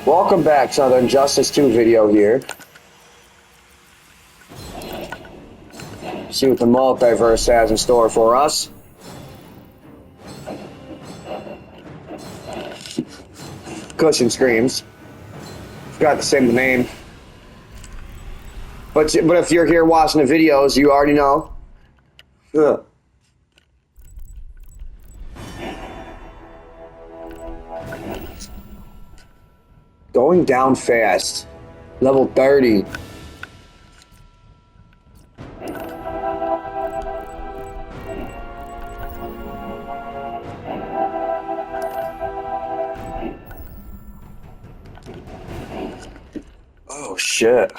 Welcome back to another Injustice 2 video here. See what the multiverse has in store for us. Cushion screams. Forgot to say the name. But if you're here watching the videos, you already know. Ugh. Going down fast. Level 30. Oh shit.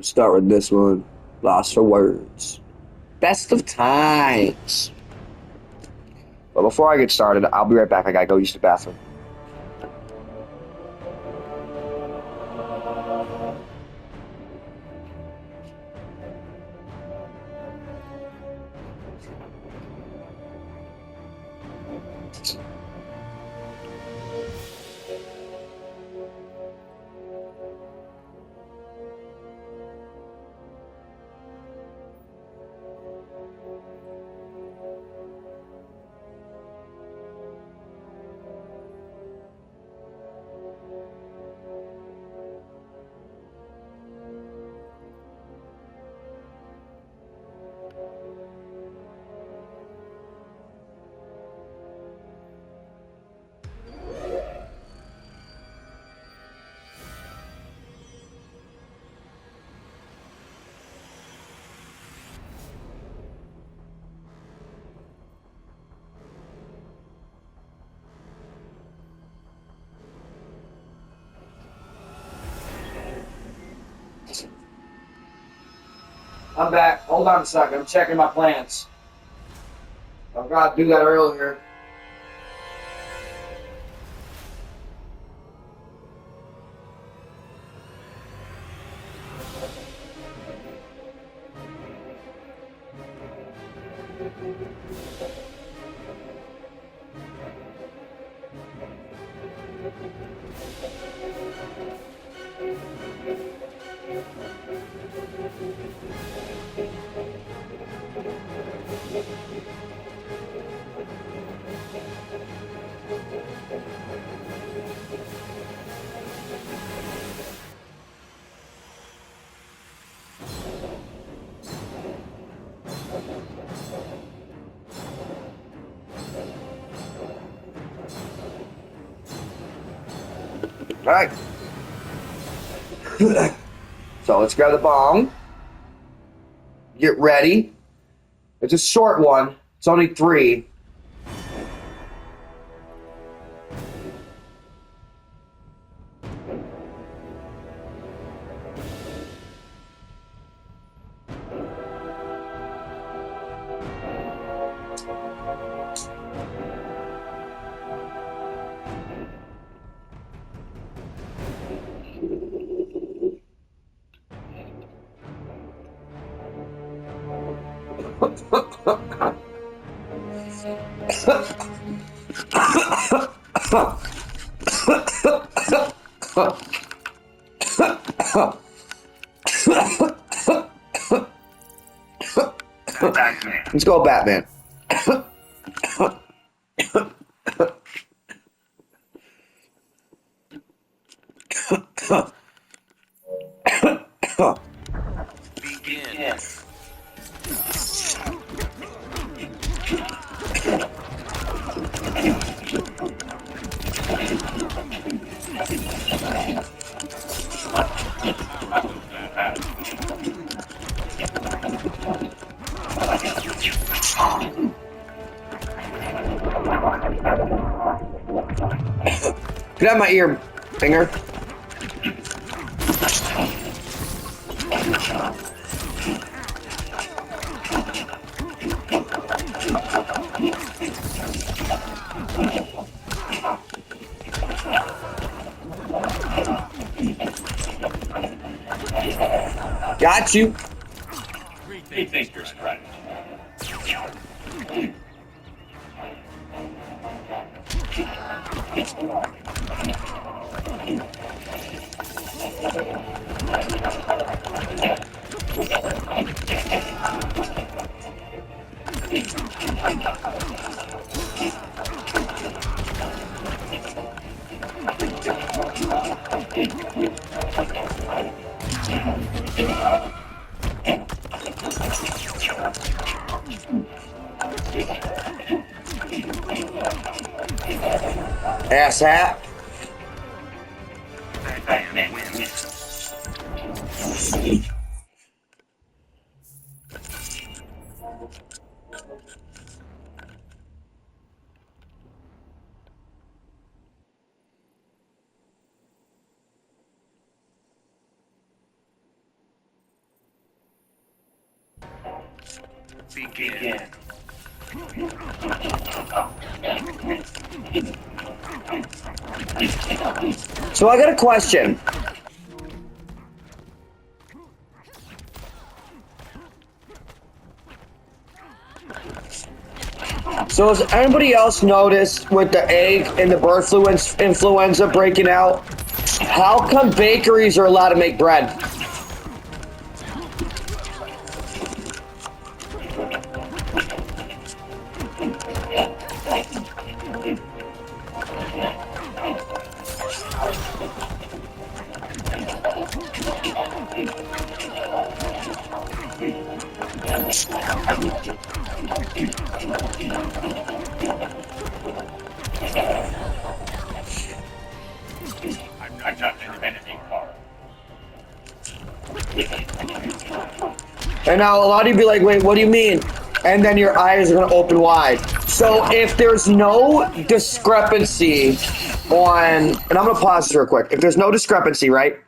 Start with this one. Lost for words. Best of times. But before I get started, I'll be right back. I gotta go use the bathroom. I'm back. Hold on a second. I'm checking my plans. I forgot to do that earlier. Alright. So let's grab the bong. Get ready. It's a short one. It's only 3. Batman. Let's go, Batman. Begin. Get out of my ear, finger. Got you. Three fingers, friend. Ass hat. Batman wins. Begin. So I got a question. So has anybody else noticed with the egg and the bird flu influenza breaking out? How come bakeries are allowed to make bread? I'm not your enemy, Carl. And now a lot of you be like, wait, what do you mean? And then your eyes are going to open wide. So if there's no discrepancy on, and I'm going to pause this real quick. If there's no discrepancy, right,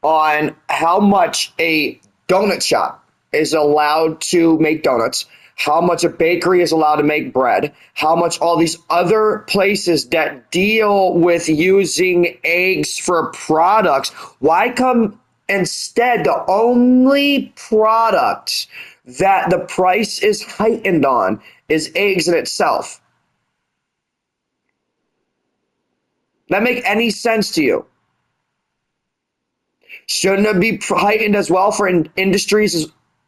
on how much a donut shop is allowed to make donuts, how much a bakery is allowed to make bread, how much all these other places that deal with using eggs for products, why come instead the only product that the price is heightened on is eggs in itself? That make any sense to you? Shouldn't it be heightened as well for industries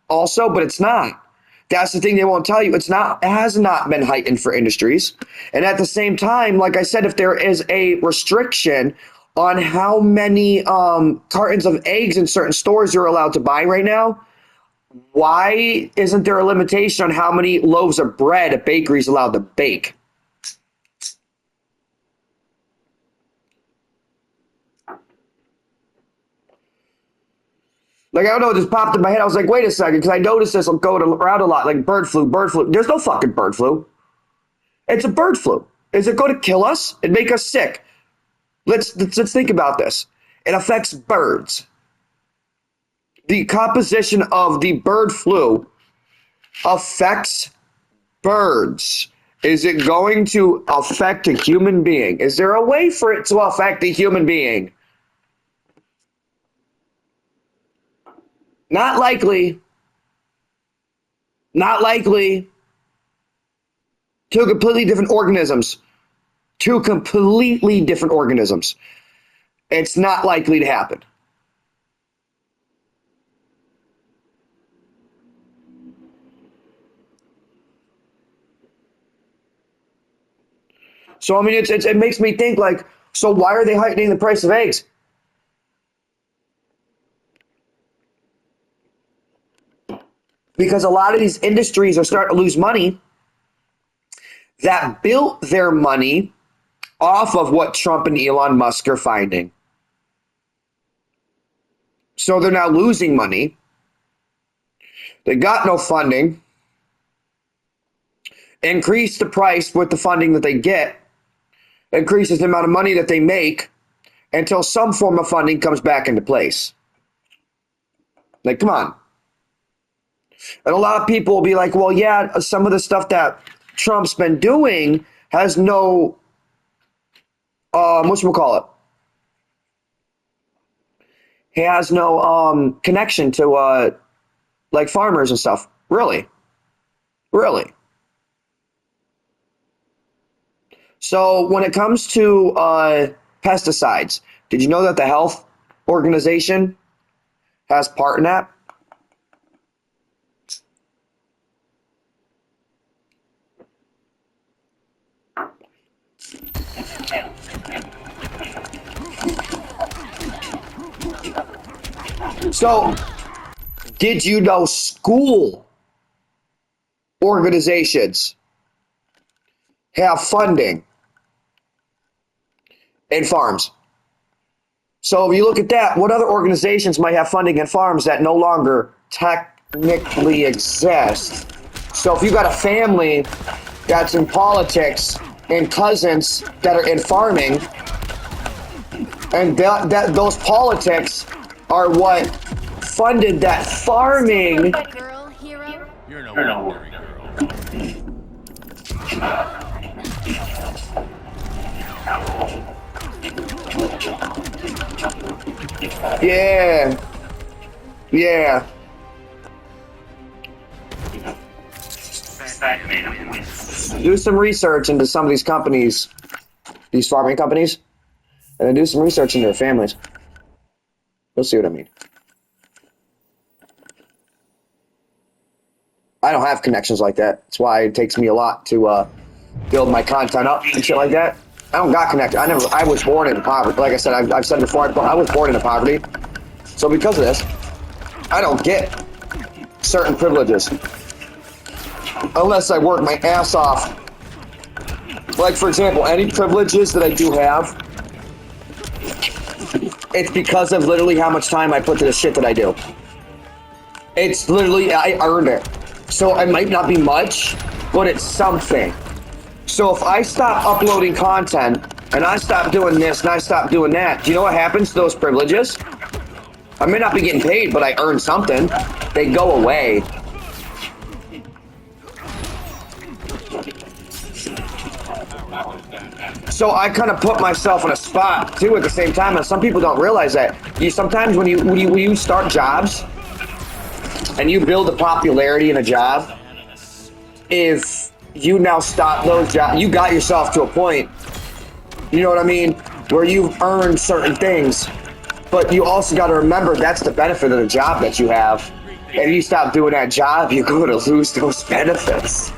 also? But it's not. That's the thing they won't tell you. It's not. It has not been heightened for industries. And at the same time, like I said, if there is a restriction on how many cartons of eggs in certain stores you're allowed to buy right now, why isn't there a limitation on how many loaves of bread a bakery is allowed to bake? Like, I don't know, it just popped in my head. I was like, wait a second, because I noticed this going around a lot, like bird flu, bird flu. There's no fucking bird flu. It's a bird flu. Is it going to kill us and make us sick? Let's think about this. It affects birds. The composition of the bird flu affects birds. Is it going to affect a human being? Is there a way for it to affect a human being? Not likely. Not likely. Two completely different organisms. Two completely different organisms. It's not likely to happen. So, I mean, it makes me think, like, so why are they heightening the price of eggs? Because a lot of these industries are starting to lose money that built their money off of what Trump and Elon Musk are finding. So they're now losing money. They got no funding. Increase the price with the funding that they get. Increases the amount of money that they make until some form of funding comes back into place. Like, come on. And a lot of people will be like, well, yeah, some of the stuff that Trump's been doing has no, whatchamacallit, he has no connection to like farmers and stuff. Really? Really? So when it comes to pesticides, did you know that the health organization has part in that? So, did you know school organizations have funding in farms? So if you look at that, what other organizations might have funding in farms that no longer technically exist? So if you got a family that's in politics and cousins that are in farming, and that those politics are what funded that farming. Girl, hero. You're no You're no ordinary ordinary girl. Yeah. Yeah. Do some research into some of these companies, these farming companies, and then do some research into their families. You'll see what I mean. I don't have connections like that. That's why it takes me a lot to build my content up and shit like that. I don't got connected. I was born into poverty. Like I said, I've said before, I was born into poverty. So because of this, I don't get certain privileges unless I work my ass off. Like, for example, any privileges that I do have, it's because of literally how much time I put to the shit that I do. It's literally, I earned it. So it might not be much, but it's something. So if I stop uploading content and I stop doing this and I stop doing that, do you know what happens to those privileges? I may not be getting paid, but I earned something. They go away. So I kind of put myself in a spot too at the same time, and some people don't realize that. Sometimes when you start jobs and you build a popularity in a job, if you now stop those jobs, you got yourself to a point, you know what I mean, where you've earned certain things, but you also got to remember that's the benefit of the job that you have. And you stop doing that job, you're going to lose those benefits.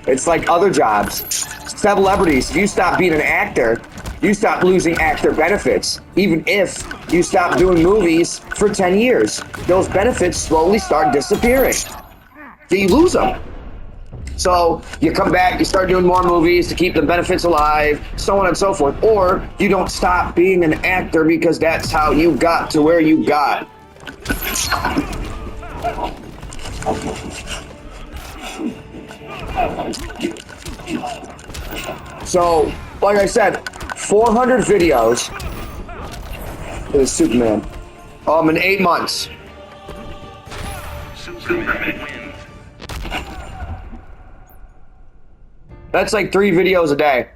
It's like other jobs. Celebrities, if you stop being an actor, you stop losing actor benefits. Even if you stop doing movies for 10 years, those benefits slowly start disappearing. So you lose them. So you come back, you start doing more movies to keep the benefits alive, so on and so forth. Or you don't stop being an actor because that's how you got to where you got. So, like I said, 400 videos is Superman. In 8 months. Superman wins. That's like 3 videos a day.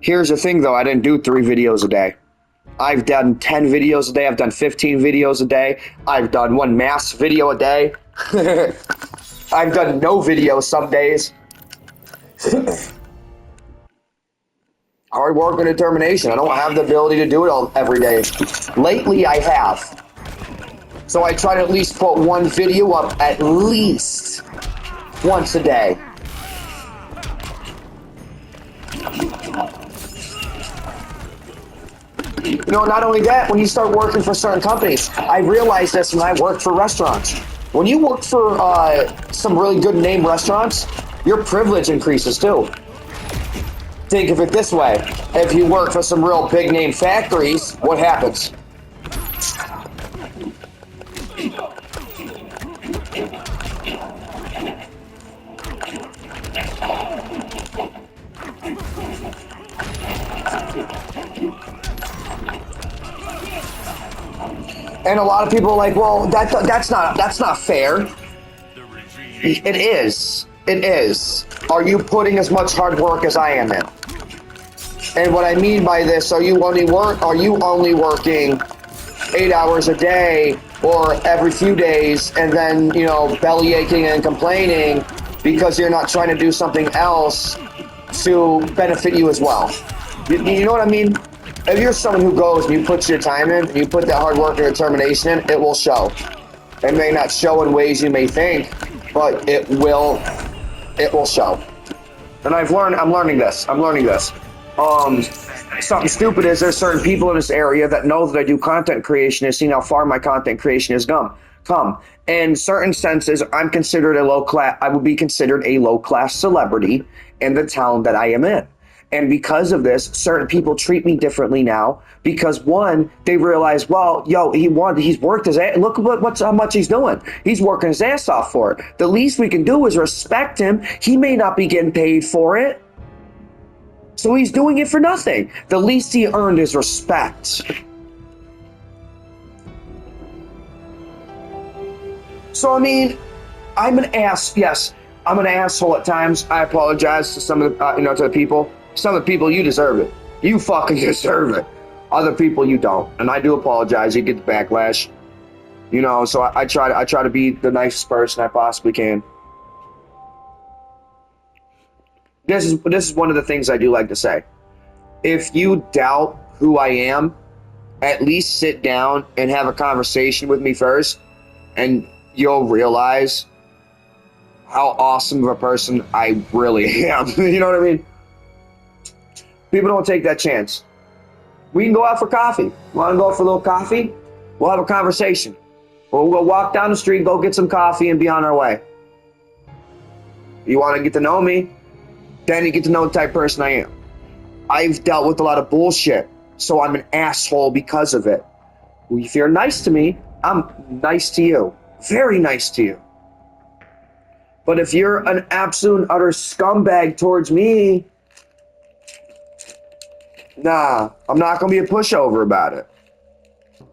Here's the thing though, I didn't do 3 videos a day. I've done 10 videos a day, I've done 15 videos a day, I've done 1 mass video a day. I've done no video some days. Hard work and determination. I don't have the ability to do it all every day. Lately I have. So I try to at least put 1 video up at least once a day. You know, not only that, when you start working for certain companies, I realized this when I worked for restaurants. When you work for some really good name restaurants, your privilege increases too. Think of it this way. If you work for some real big name factories, what happens? And a lot of people are like, well, that's not fair. The regime. It is. It is. Are you putting as much hard work as I am in? And what I mean by this, are you only working 8 hours a day or every few days and then, you know, belly aching and complaining because you're not trying to do something else to benefit you as well? You know what I mean? If you're someone who goes and you put your time in, and you put that hard work and determination in, it will show. It may not show in ways you may think, but it will show. And I'm learning this. Something stupid is there's certain people in this area that know that I do content creation and seen how far my content creation has come. In certain senses, I would be considered a low-class celebrity in the town that I am in. And because of this, certain people treat me differently now because, one, they realize, well, he's worked his ass. Look how much he's doing. He's working his ass off for it. The least we can do is respect him. He may not be getting paid for it, so he's doing it for nothing. The least he earned is respect. So, I mean, I'm an ass. Yes, I'm an asshole at times. I apologize to some of the, to the people. Some of the people, you deserve it. You fucking deserve it. Other people, you don't. And I do apologize. You get the backlash. You know, so I try to be the nicest person I possibly can. This is one of the things I do like to say. If you doubt who I am, at least sit down and have a conversation with me first, and you'll realize how awesome of a person I really am. You know what I mean? People don't take that chance. We can go out for coffee. Want to go out for a little coffee? We'll have a conversation. Or we'll go walk down the street, go get some coffee, and be on our way. You want to get to know me? Then you get to know the type of person I am. I've dealt with a lot of bullshit, so I'm an asshole because of it. If you're nice to me, I'm nice to you. Very nice to you. But if you're an absolute and utter scumbag towards me, nah, I'm not going to be a pushover about it.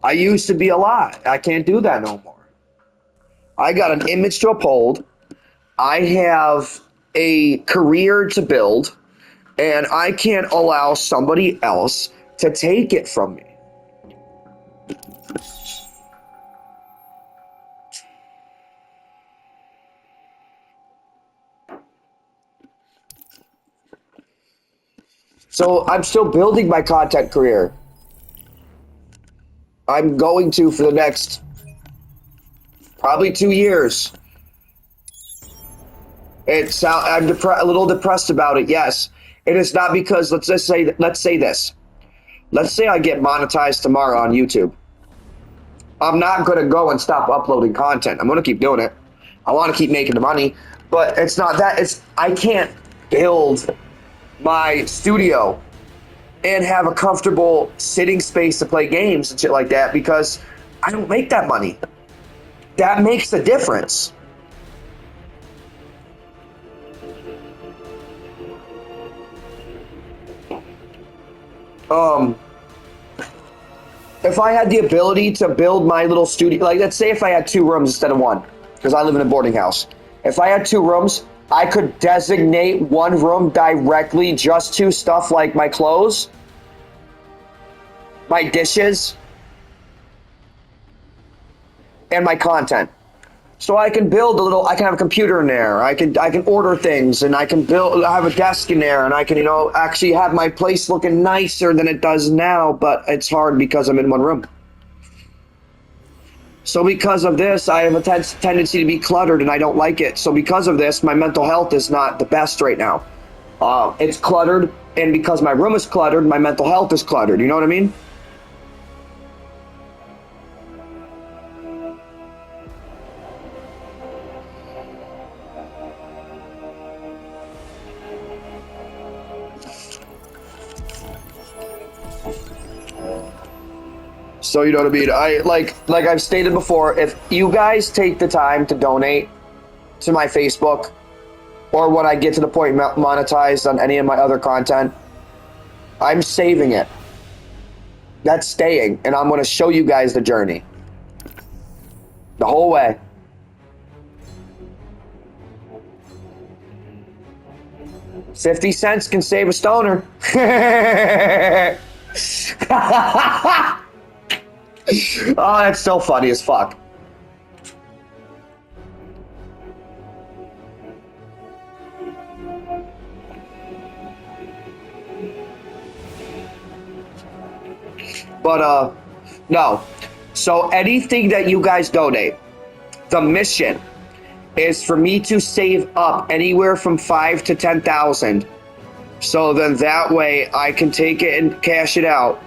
I used to be a lot. I can't do that no more. I got an image to uphold. I have a career to build, and I can't allow somebody else to take it from me. So I'm still building my content career. I'm going to for the next probably 2 years. I'm a little depressed about it. Yes, it is not because let's say this. Let's say I get monetized tomorrow on YouTube. I'm not going to go and stop uploading content. I'm going to keep doing it. I want to keep making the money, but it's not that. I can't build my studio and have a comfortable sitting space to play games and shit like that because I don't make that money. That makes the difference. If I had the ability to build my little studio, like let's say if I had 2 rooms instead of 1, because I live in a boarding house. If I had 2 rooms, I could designate 1 room directly just to stuff like my clothes, my dishes, and my content. So I can build I can have a computer in there. I can order things, and I have a desk in there, and I can, actually have my place looking nicer than it does now, but it's hard because I'm in 1 room. So because of this, I have a tendency to be cluttered, and I don't like it. So because of this, my mental health is not the best right now. It's cluttered, and because my room is cluttered, my mental health is cluttered. You know what I mean? So you know what I mean? I like I've stated before, if you guys take the time to donate to my Facebook, or when I get to the point monetized on any of my other content, I'm saving it. That's staying, and I'm going to show you guys the journey. The whole way. $0.50 can save a stoner. Oh, that's so funny as fuck. But, no. So anything that you guys donate, the mission is for me to save up anywhere from 5 to 10,000. So then that way I can take it and cash it out,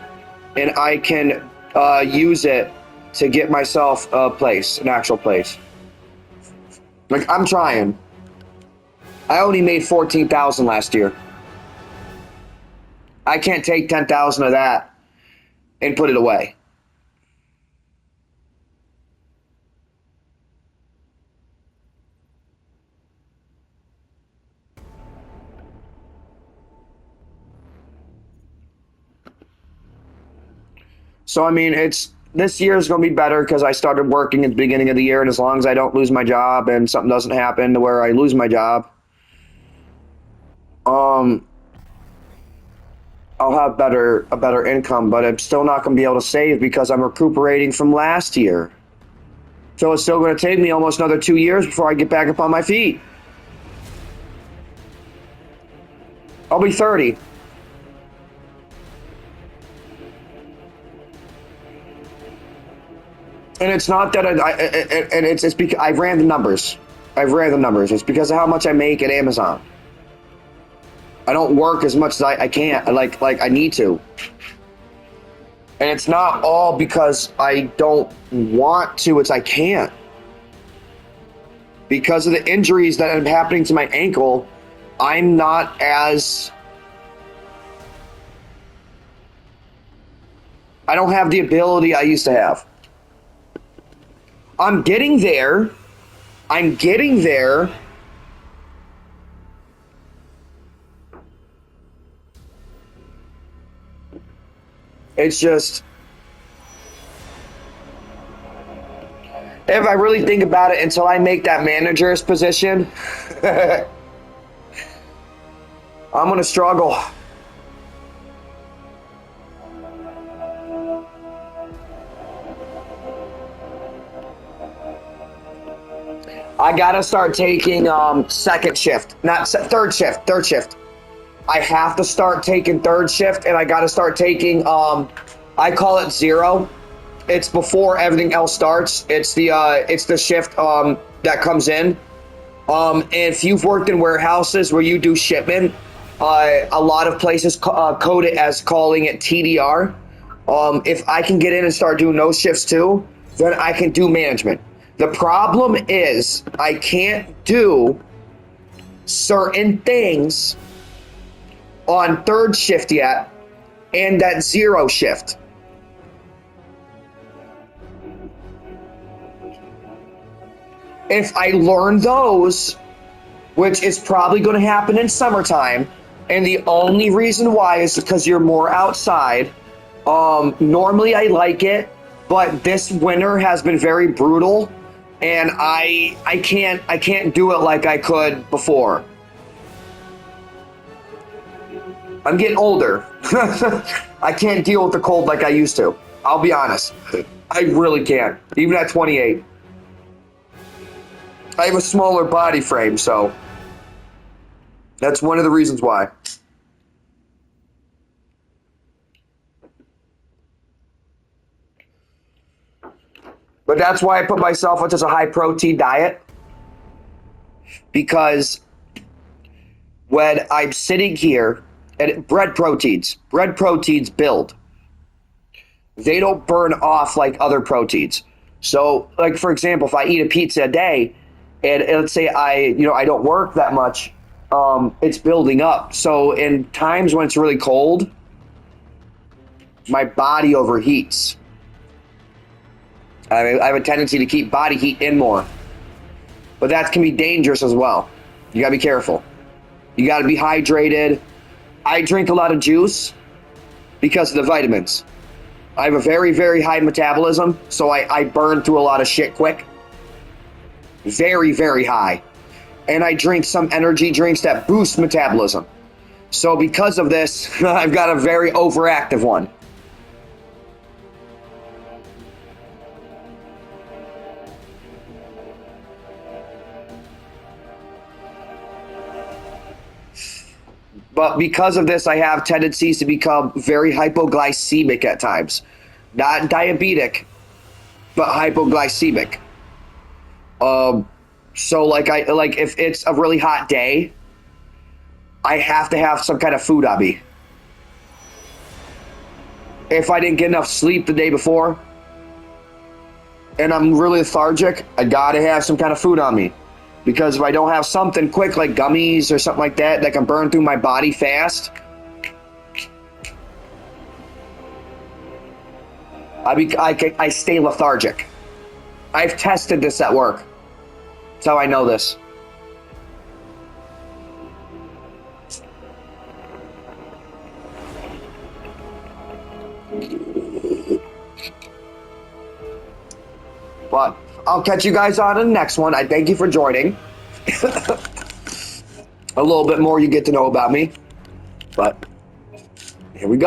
and I can use it to get myself a place, an actual place. Like, I'm trying. I only made 14,000 last year. I can't take 10,000 of that and put it away. So, I mean, this year is going to be better because I started working at the beginning of the year, and as long as I don't lose my job and something doesn't happen to where I lose my job, I'll have a better income, but I'm still not going to be able to save because I'm recuperating from last year. So it's still going to take me almost another 2 years before I get back up on my feet. I'll be 30. And it's not that it's because I ran the numbers. I've ran the numbers. It's because of how much I make at Amazon. I don't work as much as I can't. Like I need to. And it's not all because I don't want to. It's I can't. Because of the injuries that are happening to my ankle, I'm not as... I don't have the ability I used to have. I'm getting there. I'm getting there. It's just, if I really think about it, until I make that manager's position, I'm going to struggle. I gotta start taking second shift, not third shift. I have to start taking third shift, and I gotta start taking I call it zero. It's before everything else starts. It's the shift that comes in. If you've worked in warehouses where you do shipment, a lot of places code it as calling it TDR. If I can get in and start doing those shifts too, then I can do management. The problem is I can't do certain things on third shift yet and that zero shift. If I learn those, which is probably going to happen in summertime, and the only reason why is because you're more outside. Normally I like it, but this winter has been very brutal. And I can't do it like I could before. I'm getting older. I can't deal with the cold like I used to. I'll be honest. I really can't. Even at 28. I have a smaller body frame, so that's one of the reasons why. But that's why I put myself into a high protein diet. Because when I'm sitting here, and bread proteins build. They don't burn off like other proteins. So, like for example, if I eat a pizza a day, and let's say I don't work that much, it's building up. So in times when it's really cold, my body overheats. I have a tendency to keep body heat in more. But that can be dangerous as well. You gotta be careful. You gotta be hydrated. I drink a lot of juice because of the vitamins. I have a very, very high metabolism, so I burn through a lot of shit quick. very, very high. And I drink some energy drinks that boost metabolism. So because of this, I've got a very overactive one. But because of this, I have tendencies to become very hypoglycemic at times. Not diabetic, but hypoglycemic. So like if it's a really hot day, I have to have some kind of food on me. If I didn't get enough sleep the day before and I'm really lethargic, I gotta have some kind of food on me. Because if I don't have something quick like gummies or something like that that can burn through my body fast, I stay lethargic. I've tested this at work. That's how I know this. But I'll catch you guys on the next one. I thank you for joining. A little bit more you get to know about me. But here we go.